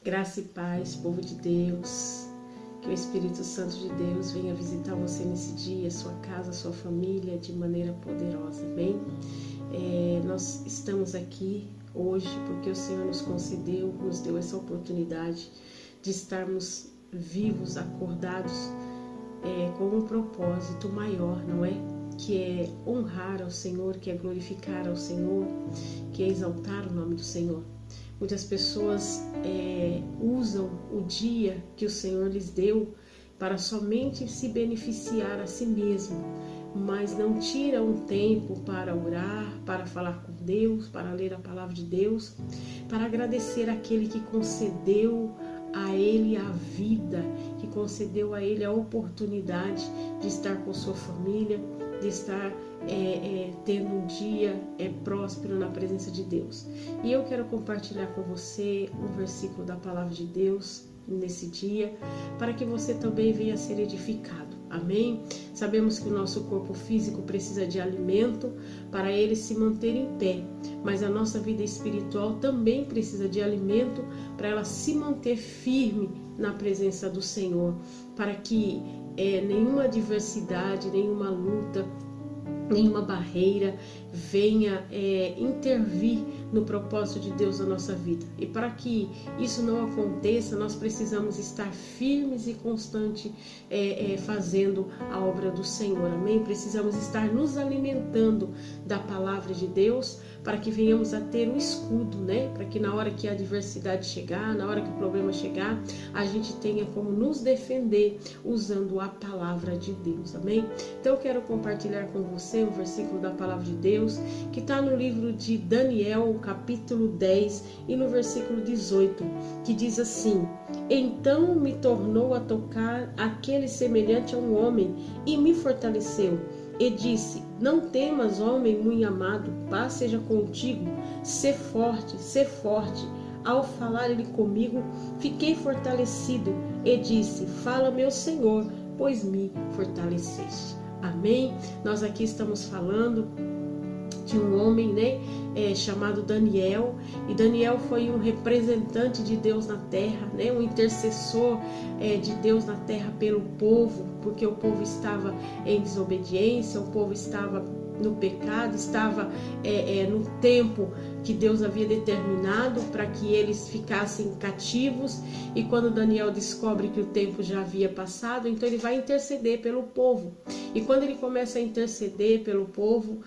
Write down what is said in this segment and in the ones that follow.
Graça e paz, povo de Deus. Que o Espírito Santo de Deus venha visitar você nesse dia, sua casa, sua família, de maneira poderosa, amém? Nós estamos aqui hoje porque o Senhor nos deu essa oportunidade de estarmos vivos, acordados, com um propósito maior, não é? Que é honrar ao Senhor, que é glorificar ao Senhor, que é exaltar o nome do Senhor. Muitas pessoas usam o dia que o Senhor lhes deu para somente se beneficiar a si mesmo, mas não tiram um tempo para orar, para falar com Deus, para ler a palavra de Deus, para agradecer àquele que concedeu a ele a vida, que concedeu a ele a oportunidade de estar com sua família, de estar tendo um dia próspero na presença de Deus. E eu quero compartilhar com você um versículo da palavra de Deus nesse dia, para que você também venha ser edificado. Amém? Sabemos que o nosso corpo físico precisa de alimento para ele se manter em pé, mas a nossa vida espiritual também precisa de alimento para ela se manter firme na presença do Senhor, para que nenhuma adversidade, nenhuma luta, nenhuma barreira venha intervir no propósito de Deus na nossa vida. E para que isso não aconteça, nós precisamos estar firmes e constantes fazendo a obra do Senhor, amém? Precisamos estar nos alimentando da palavra de Deus, para que venhamos a ter um escudo, né? Para que na hora que a adversidade chegar, na hora que o problema chegar, a gente tenha como nos defender usando a palavra de Deus, amém? Então eu quero compartilhar com você um versículo da palavra de Deus, que está no livro de Daniel, capítulo 10, e no versículo 18, que diz assim: Então me tornou a tocar aquele semelhante a um homem, e me fortaleceu, e disse: Não temas, homem muito amado, paz seja contigo, sê forte, sê forte. Ao falar ele comigo, fiquei fortalecido, e disse: Fala, meu Senhor, pois me fortaleceste. Amém? Nós aqui estamos falando de um homem, né, chamado Daniel, e Daniel foi um representante de Deus na terra, né, um intercessor de Deus na terra pelo povo, porque o povo estava em desobediência, o povo estava no pecado, estava no tempo que Deus havia determinado para que eles ficassem cativos, e quando Daniel descobre que o tempo já havia passado, então ele vai interceder pelo povo. E quando ele começa a interceder pelo povo,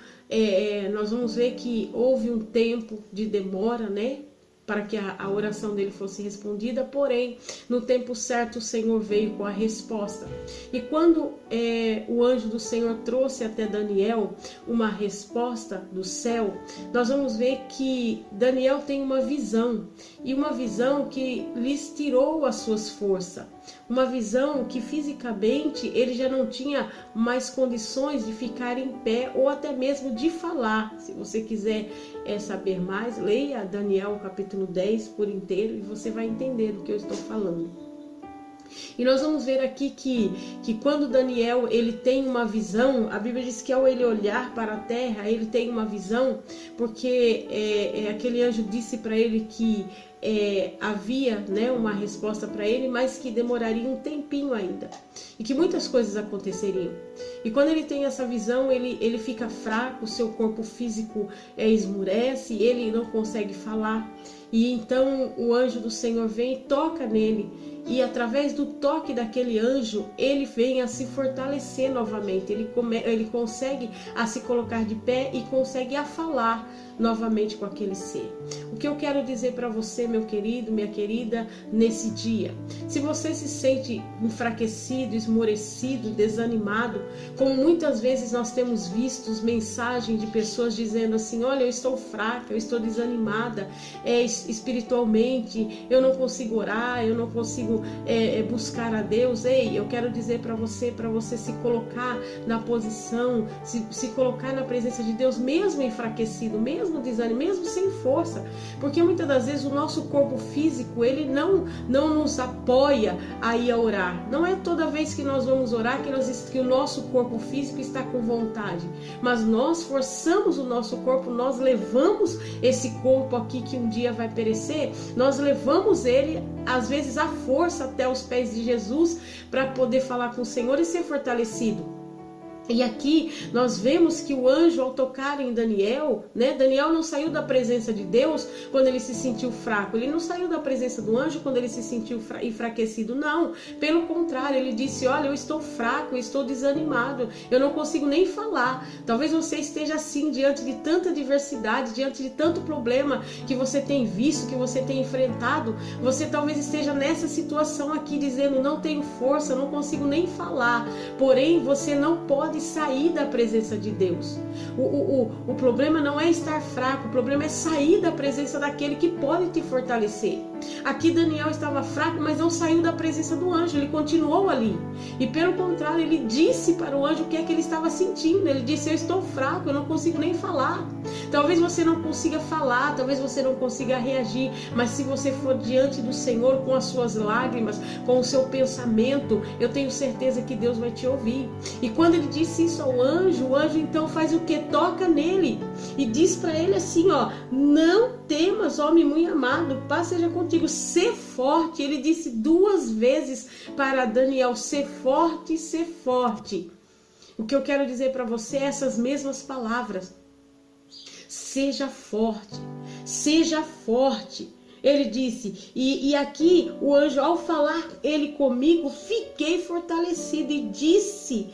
nós vamos ver que houve um tempo de demora, né, para que a oração dele fosse respondida, porém, no tempo certo o Senhor veio com a resposta. E quando o anjo do Senhor trouxe até Daniel uma resposta do céu, nós vamos ver que Daniel tem uma visão, e uma visão que lhes tirou as suas forças. Uma visão que fisicamente ele já não tinha mais condições de ficar em pé ou até mesmo de falar. Se você quiser saber mais, leia Daniel capítulo 10 por inteiro e você vai entender do que eu estou falando. E nós vamos ver aqui que quando Daniel ele tem uma visão, a Bíblia diz que ao ele olhar para a terra, ele tem uma visão, porque aquele anjo disse para ele que havia, né, uma resposta para ele, mas que demoraria um tempinho ainda, e que muitas coisas aconteceriam. E quando ele tem essa visão, ele fica fraco, o seu corpo físico esmurece, ele não consegue falar. E então o anjo do Senhor vem e toca nele, e através do toque daquele anjo, ele vem a se fortalecer novamente, ele consegue a se colocar de pé e consegue a falar novamente com aquele ser. O que eu quero dizer para você, meu querido, minha querida, nesse dia: se você se sente enfraquecido, esmorecido, desanimado, como muitas vezes nós temos visto mensagens de pessoas dizendo assim: olha, eu estou fraca, eu estou desanimada espiritualmente, eu não consigo orar, eu não consigo querendo buscar a Deus, ei, eu quero dizer para você se colocar na posição, se colocar na presença de Deus, mesmo enfraquecido, mesmo desanimado, mesmo sem força, porque muitas das vezes o nosso corpo físico, ele não nos apoia a ir a orar. Não é toda vez que nós vamos orar que o nosso corpo físico está com vontade, mas nós forçamos o nosso corpo, nós levamos esse corpo aqui que um dia vai perecer, nós levamos ele, às vezes à força, até os pés de Jesus, para poder falar com o Senhor e ser fortalecido. E aqui nós vemos que o anjo, ao tocar em Daniel, né? Daniel não saiu da presença de Deus quando ele se sentiu fraco. Ele não saiu da presença do anjo quando ele se sentiu enfraquecido. Não, pelo contrário, ele disse: olha, eu estou fraco, eu estou desanimado, eu não consigo nem falar. Talvez você esteja assim, diante de tanta adversidade, diante de tanto problema que você tem visto, que você tem enfrentado. Você talvez esteja nessa situação aqui, dizendo: não tenho força, não consigo nem falar. Porém, você não pode sair da presença de Deus. O problema não é estar fraco, o problema é sair da presença daquele que pode te fortalecer. Aqui Daniel estava fraco, mas não saiu da presença do anjo, ele continuou ali. E pelo contrário, ele disse para o anjo o que é que ele estava sentindo. Ele disse: eu estou fraco, eu não consigo nem falar. Talvez você não consiga falar, talvez você não consiga reagir, mas se você for diante do Senhor com as suas lágrimas, com o seu pensamento, eu tenho certeza que Deus vai te ouvir. E quando ele disse isso ao anjo, o anjo então faz o que? Toca nele e diz para ele assim, ó: não temas, homem muito amado, paz seja contigo, ser forte. Ele disse 2 vezes para Daniel: ser forte, ser forte. O que eu quero dizer para você é essas mesmas palavras: seja forte, seja forte. Ele disse, e aqui o anjo, ao falar ele comigo, fiquei fortalecido e disse: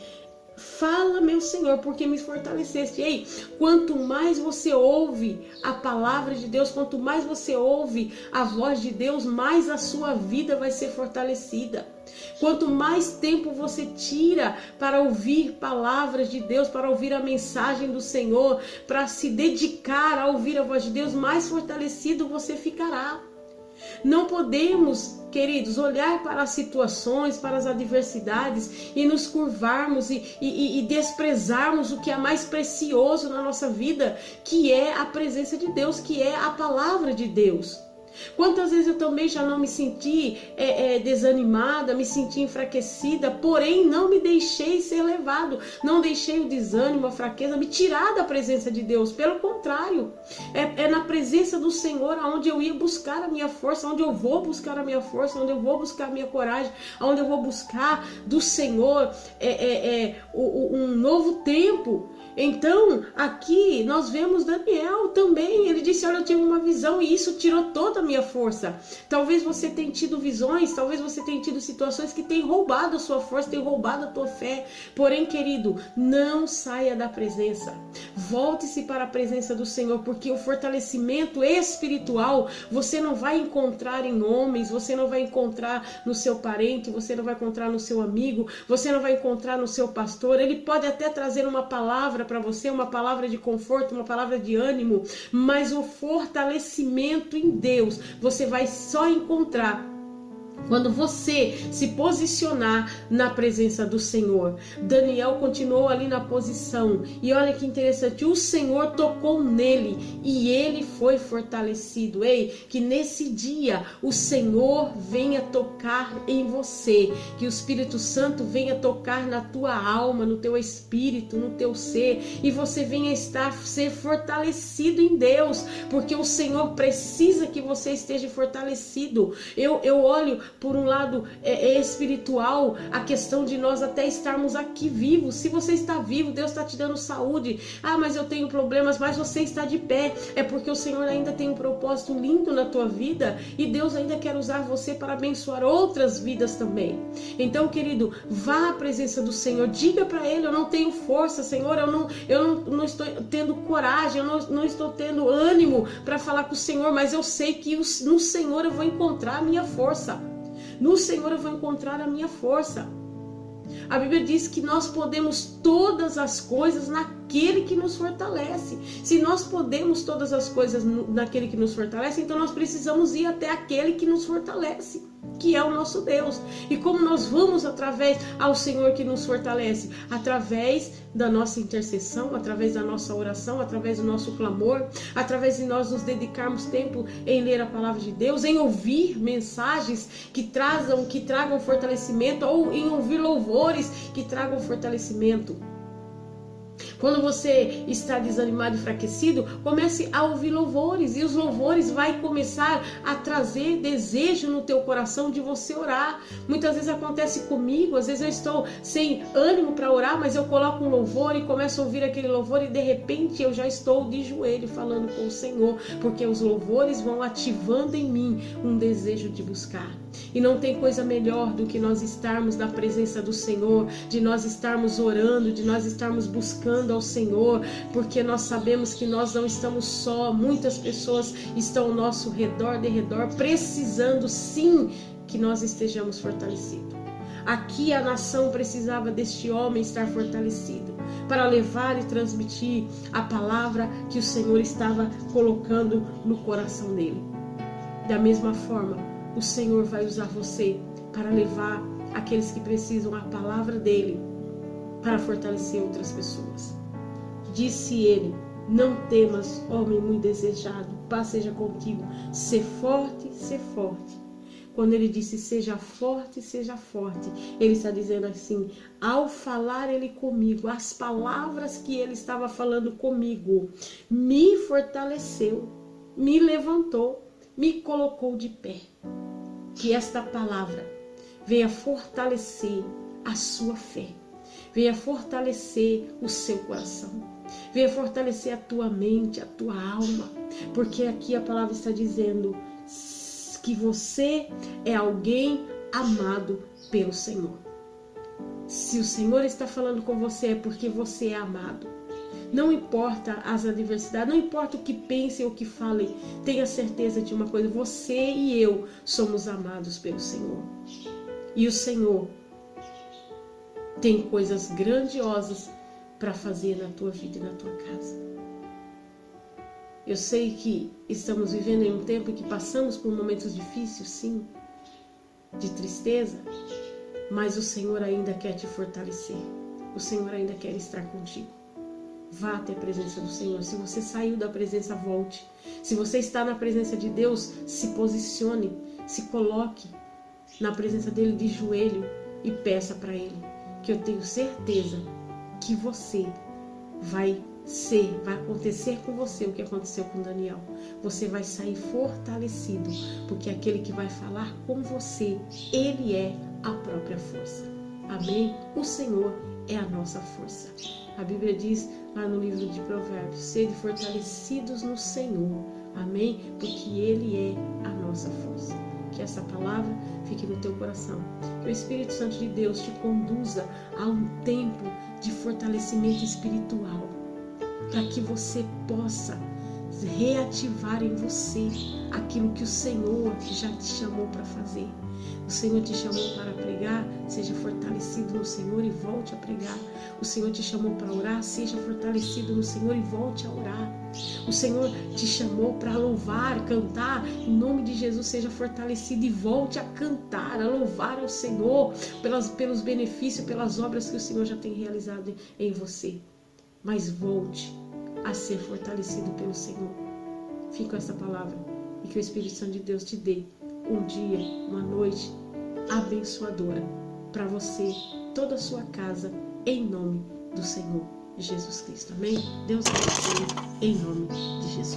fala, meu Senhor, porque me fortaleceste. Ei, quanto mais você ouve a palavra de Deus, quanto mais você ouve a voz de Deus, mais a sua vida vai ser fortalecida. Quanto mais tempo você tira para ouvir palavras de Deus, para ouvir a mensagem do Senhor, para se dedicar a ouvir a voz de Deus, mais fortalecido você ficará. Não podemos, queridos, olhar para as situações, para as adversidades e nos curvarmos e desprezarmos o que é mais precioso na nossa vida, que é a presença de Deus, que é a palavra de Deus. Quantas vezes eu também já não me senti desanimada, me senti enfraquecida, porém não me deixei ser levado, não deixei o desânimo, a fraqueza me tirar da presença de Deus. Pelo contrário, é na presença do Senhor onde eu ia buscar a minha força, onde eu vou buscar a minha força, onde eu vou buscar a minha coragem, onde eu vou buscar do Senhor um novo tempo. Então, aqui nós vemos Daniel também. Ele disse: olha, eu tive uma visão e isso tirou toda a minha força. Talvez você tenha tido visões, talvez você tenha tido situações que tenham roubado a sua força, tenham roubado a tua fé. Porém, querido, não saia da presença. Volte-se para a presença do Senhor, porque o fortalecimento espiritual você não vai encontrar em homens, você não vai encontrar no seu parente, você não vai encontrar no seu amigo, você não vai encontrar no seu pastor. Ele pode até trazer uma palavra para você, uma palavra de conforto, uma palavra de ânimo, mas o fortalecimento em Deus você vai só encontrar quando você se posicionar na presença do Senhor. Daniel continuou ali na posição. E olha que interessante, o Senhor tocou nele e ele foi fortalecido. Ei, que nesse dia o Senhor venha tocar em você. Que o Espírito Santo venha tocar na tua alma, no teu espírito, no teu ser. E você venha ser fortalecido em Deus. Porque o Senhor precisa que você esteja fortalecido. Eu olho por um lado espiritual, a questão de nós até estarmos aqui vivos. Se você está vivo, Deus está te dando saúde. Ah, mas eu tenho problemas, mas você está de pé. É porque o Senhor ainda tem um propósito lindo na tua vida e Deus ainda quer usar você para abençoar outras vidas também. Então, querido, vá à presença do Senhor, diga para Ele: eu não tenho força, Senhor, eu não estou tendo coragem, eu não estou tendo ânimo para falar com o Senhor, mas eu sei que no Senhor eu vou encontrar a minha força. No Senhor eu vou encontrar a minha força. A Bíblia diz que nós podemos todas as coisas naquele que nos fortalece. Se nós podemos todas as coisas naquele que nos fortalece, então nós precisamos ir até aquele que nos fortalece. que é o nosso Deus. E como nós vamos através ao Senhor que nos fortalece? Através da nossa intercessão, através da nossa oração, através do nosso clamor, através de nós nos dedicarmos tempo em ler a palavra de Deus, em ouvir mensagens que tragam fortalecimento, ou em ouvir louvores que tragam fortalecimento. Quando você está desanimado e enfraquecido, comece a ouvir louvores, e os louvores vai começar a trazer desejo no teu coração de você orar. Muitas vezes acontece comigo, às vezes eu estou sem ânimo para orar, mas eu coloco um louvor e começo a ouvir aquele louvor, e de repente eu já estou de joelho falando com o Senhor, porque os louvores vão ativando em mim um desejo de buscar. E não tem coisa melhor do que nós estarmos na presença do Senhor, de nós estarmos orando, de nós estarmos buscando ao Senhor, porque nós sabemos que nós não estamos só. Muitas pessoas estão ao nosso redor, precisando sim que nós estejamos fortalecidos. Aqui a nação precisava deste homem estar fortalecido para levar e transmitir a palavra que o Senhor estava colocando no coração dele. Da mesma forma, o Senhor vai usar você para levar aqueles que precisam a palavra dele para fortalecer outras pessoas. Disse ele: não temas, homem muito desejado, paz seja contigo. Ser forte, ser forte. Quando ele disse seja forte, ele está dizendo assim, ao falar ele comigo, as palavras que ele estava falando comigo, me fortaleceu, me levantou, me colocou de pé. Que esta palavra venha fortalecer a sua fé, venha fortalecer o seu coração, venha fortalecer a tua mente, a tua alma, porque aqui a palavra está dizendo que você é alguém amado pelo Senhor. Se o Senhor está falando com você, é porque você é amado. Não importa as adversidades, não importa o que pensem ou o que falem, tenha certeza de uma coisa: você e eu somos amados pelo Senhor. E o Senhor tem coisas grandiosas para fazer na tua vida e na tua casa. Eu sei que estamos vivendo em um tempo em que passamos por momentos difíceis, sim, de tristeza, mas o Senhor ainda quer te fortalecer. O Senhor ainda quer estar contigo. Vá até a presença do Senhor. Se você saiu da presença, volte. Se você está na presença de Deus, se posicione, se coloque na presença dele de joelho e peça para ele, que eu tenho certeza que vai acontecer com você o que aconteceu com Daniel. Você vai sair fortalecido, porque aquele que vai falar com você, ele é a própria força. Amém? O Senhor é a nossa força. A Bíblia diz lá no livro de Provérbios: sede fortalecidos no Senhor. Amém? Porque ele é a nossa força. Que essa palavra fique no teu coração. Que o Espírito Santo de Deus te conduza a um tempo de fortalecimento espiritual, para que você possa reativar em você aquilo que o Senhor já te chamou para fazer. O Senhor te chamou para pregar, seja fortalecido no Senhor e volte a pregar. O Senhor te chamou para orar, seja fortalecido no Senhor e volte a orar. O Senhor te chamou para louvar, cantar, em nome de Jesus, seja fortalecido e volte a cantar, a louvar ao Senhor pelos benefícios, pelas obras que o Senhor já tem realizado em você. Mas volte a ser fortalecido pelo Senhor. Fique com essa palavra e que o Espírito Santo de Deus te dê um dia, uma noite abençoadora para você, toda a sua casa, em nome do Senhor Jesus Cristo. Amém? Deus abençoe em nome de Jesus.